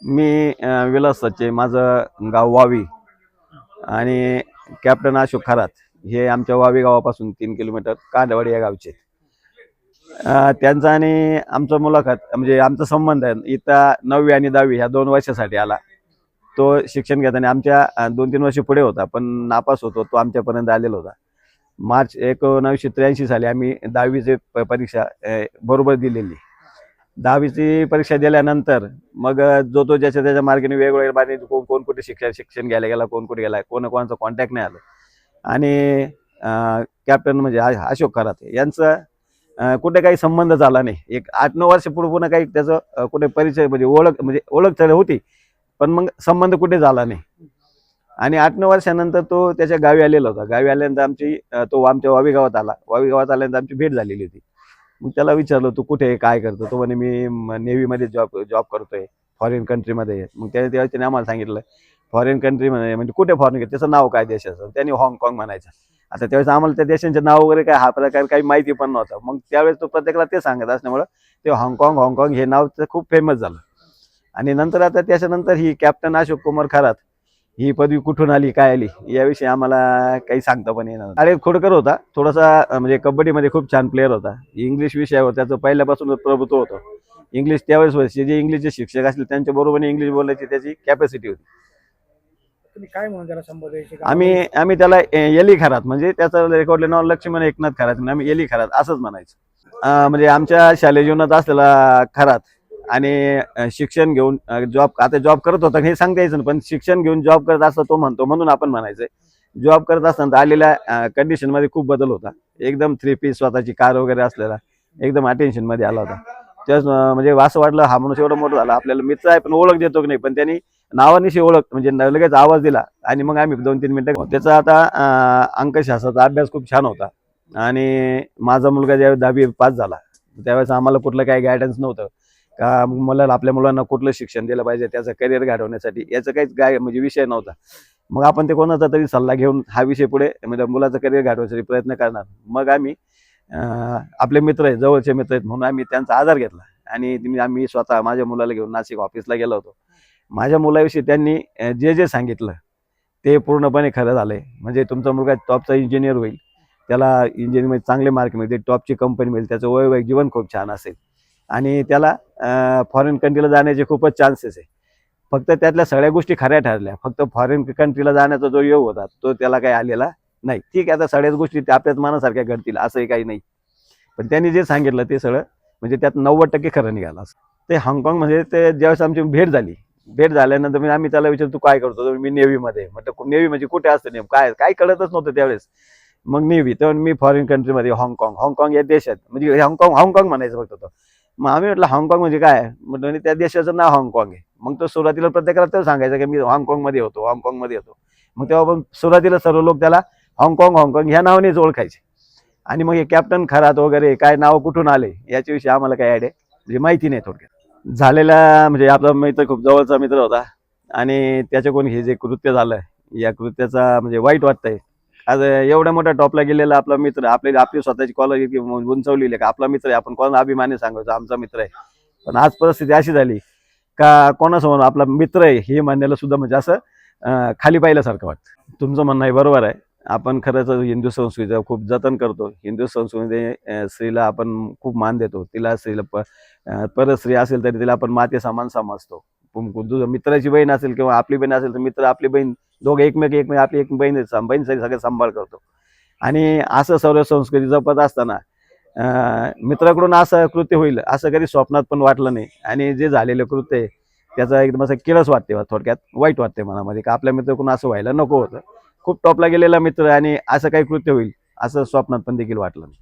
मी विलास सच्चे, माझं गाव वावी आणि कॅप्टन अशोक खरात हे आमच्या वावी गावापासून 3 किलोमीटर कांदवाडी या गावचे. त्यांचा आणि आमचा मुलाखत म्हणजे आमचा संबंध आहे इथं 9वी आणि 10वी ह्या 2 वर्षासाठी आला. तो शिक्षण घेताना आमच्या 2-3 वर्ष पुढे होता, पण नापास होतो, तो आमच्यापर्यंत आलेला होता. मार्च 1983 साली आम्ही 10वीची परीक्षा बरोबर दिलेली. 10वीची परीक्षा दिल्यानंतर मग जो तो ज्याच्या त्याच्या मार्गाने वेगवेगळ्या मार्गाने कोण कुठे शिक्षण घ्यायला गेला, कोण कुठे गेला, कोणाचा कॉन्टॅक्ट नाही आलं. आणि कॅप्टन म्हणजे अशोक खरात यांचं कुठे काही संबंध झाला नाही. एक 8-9 वर्ष पुन्हा काही त्याचं कुठे परिचय म्हणजे ओळख तर होती, पण मग संबंध कुठे झाला नाही. आणि 8-9 वर्षानंतर तो त्याच्या गावी आलेला होता. गावी आल्यानंतर तो आमच्या वावी गावात आला. वावी गावात आल्यानंतर आमची भेट झालेली होती. मग त्याला विचारलं, तू कुठे काय करतो? तो म्हणे मी नेव्हीमध्ये जॉब करतोय, फॉरेन कंट्रीमध्ये. मग त्याने आम्हाला सांगितलं फॉरेन कंट्रीमध्ये म्हणजे कुठे फॉरेन, त्याचं नाव काय देशाचं? त्याने हाँगकाँग म्हणायचं. आता त्यावेळेस आम्हाला त्या देशांचे नाव वगैरे काय हा प्रकार काही माहिती पण नव्हता. मग त्यावेळेस तो प्रत्येकाला ते सांगत असल्यामुळं ते हाँगकाँग हे नाव खूप फेमस झालं. आणि नंतर आता त्याच्यानंतर ही कॅप्टन अशोक कुमार खरात ही पदवी कुठून आली, काय आली, याविषयी आम्हाला काही सांगता पण येणार. अरे खोडकर होता थोडासा, म्हणजे कबड्डीमध्ये खूप छान प्लेअर होता. इंग्लिश विषयावर त्याचं पहिल्यापासून प्रभुत्व होतं. इंग्लिश त्यावेळेस जे इंग्लिशचे शिक्षक असले त्यांच्या बरोबरीने इंग्लिश बोलायची त्याची कॅपॅसिटी होती. तुम्ही काय म्हणून त्याला संबोधायचे? आम्ही त्याला एली खरात, म्हणजे त्याचं रेकॉर्डले नाव लक्ष्मण एकनाथ खरात, म्हणजे आम्ही एली खरात असंच म्हणायचं. म्हणजे आमच्या शालेय जीवनात असलेला खरात आणि शिक्षण घेऊन जॉब करत होता हे सांगता यायचं, पण शिक्षण घेऊन जॉब करत असता तो म्हणतो म्हणून आपण म्हणायचं. जॉब करत असताना आलेल्या कंडिशन मध्ये खूप बदल होता. एकदम 3 पीस स्वतःची कार वगैरे असलेला एकदम अटेन्शन मध्ये आला होता. त्याच म्हणजे असं वाटलं हा माणूस एवढा मोठा झाला, आपल्याला मित्र आहे पण ओळख देतो की नाही, पण त्यांनी नावानिशी ओळख म्हणजे लगेच आवाज दिला आणि मग आम्ही 2-3 मिनिटं. त्याचा आता अंकशास्त्राचा अभ्यास खूप छान होता. आणि माझा मुलगा ज्यावेळेस 10वी पास झाला त्यावेळेस आम्हाला कुठलं काही गायडन्स नव्हतं का आपल्या मुलांना कुठलं शिक्षण दिलं पाहिजे, त्याचं करिअर घडवण्यासाठी याचं काहीच म्हणजे विषय नव्हता. मग आपण ते कोणाचा तरी सल्ला घेऊन हा विषय पुढे म्हणजे मुलाचं करिअर घडवण्यासाठी प्रयत्न करणार. मग आम्ही आपले मित्र आहेत, जवळचे मित्र आहेत म्हणून आम्ही त्यांचा आधार घेतला आणि आम्ही स्वतः माझ्या मुलाला घेऊन नाशिक ऑफिसला गेलो होतो. माझ्या मुलाविषयी त्यांनी जे सांगितलं ते पूर्णपणे खरं झालंय. म्हणजे तुमचा मुलगा टॉपचा इंजिनियर होईल, त्याला इंजिनिअरिंगमध्ये चांगले मार्क मिळतील, टॉपची कंपनी मिळेल, त्याचं वैवाहिक जीवन खूप छान असेल आणि त्याला फॉरेन कंट्रीला जाण्याचे खूपच चान्सेस आहे. फक्त त्यातल्या सगळ्या गोष्टी खऱ्या ठरल्या. फक्त फॉरेन कंट्रीला जाण्याचा जो योग होता तो त्याला काही आलेला नाही. ठीक आहे, आता सगळ्याच गोष्टी त्या आपल्याच मनासारख्या घडतील असंही काही नाही, पण त्यांनी जे सांगितलं ते सगळं म्हणजे त्यात 90% खरं निघालं. ते हाँगकाँग म्हणजे ते ज्यावेळेस आमची भेट झाल्यानंतर आम्ही त्याला विचारतो तू काय करतो? मी नेव्हीमध्ये. म्हटलं नेव्ही म्हणजे कुठे असतं नेमकं काय कळतच नव्हतं त्यावेळेस. मग नेव्ही तेव्हा मी फॉरेन कंट्रीमध्ये हाँगकाँग या देशात म्हणजे हाँगकाँग म्हणायचं फक्त तो. मग आम्ही म्हटलं हाँगकाँग म्हणजे काय? म्हटलं त्या देशाचं नाव हाँगकाँग आहे. मग तो सुरुवातीला प्रत्येकाला तर सांगायचं की मी हाँगकाँगमध्ये होतो. मग तेव्हा पण सुरुवातीला सर्व लोक त्याला हाँगकाँग ह्या नावानेच ओळखायचे. आणि मग हे कॅप्टन खरात वगैरे काय नाव कुठून आले याच्याविषयी आम्हाला काय आयडिया म्हणजे माहिती नाही. थोडक्यात झालेला म्हणजे आपला मित्र खूप जवळचा मित्र होता आणि त्याच्याकडून हे जे कृत्य झालं या कृत्याचा म्हणजे वाईट वाटतंय. आज एवढ्या मोठ्या टॉपला गेलेला आपला मित्र, आपली स्वतःची कॉलेज उंचवलेली का आपला मित्र आहे, आपण कोणाला अभिमानी सांगायचं आमचा मित्र आहे. पण आज परिस्थिती अशी झाली का कोणासमोर आपला मित्र आहे हे मानण्याला सुद्धा म्हणजे असं खाली पाहिल्यासारखं वाटतं. तुमचं म्हणणं आहे बरोबर आहे. आपण खरंच हिंदू संस्कृतीचं खूप जतन करतो. हिंदू संस्कृतीमध्ये स्त्रीला आपण खूप मान देतो. तिला स्त्रीला परस्त्री असेल तरी तिला आपण माते समान समजतो. मित्राची बहीण असेल किंवा आपली बहीण असेल तर मित्र आपली बहीण दोघं एकमेक आपली एक बहीणसाठी सगळं सांभाळ करतो. आणि असं सर्व संस्कृती जपत असताना मित्राकडून असं कृत्य होईल असं कधी स्वप्नात पण वाटलं नाही. आणि जे झालेलं कृत्य आहे त्याचा एकदम असं किळस वाटते, थोडक्यात वाईट वाटते मनामध्ये का आपल्या मित्राकडून असं व्हायला नको होतं. खूप टॉपला गेलेला मित्र आणि असं काही कृत्य होईल असं स्वप्नात पण देखील वाटलं नाही.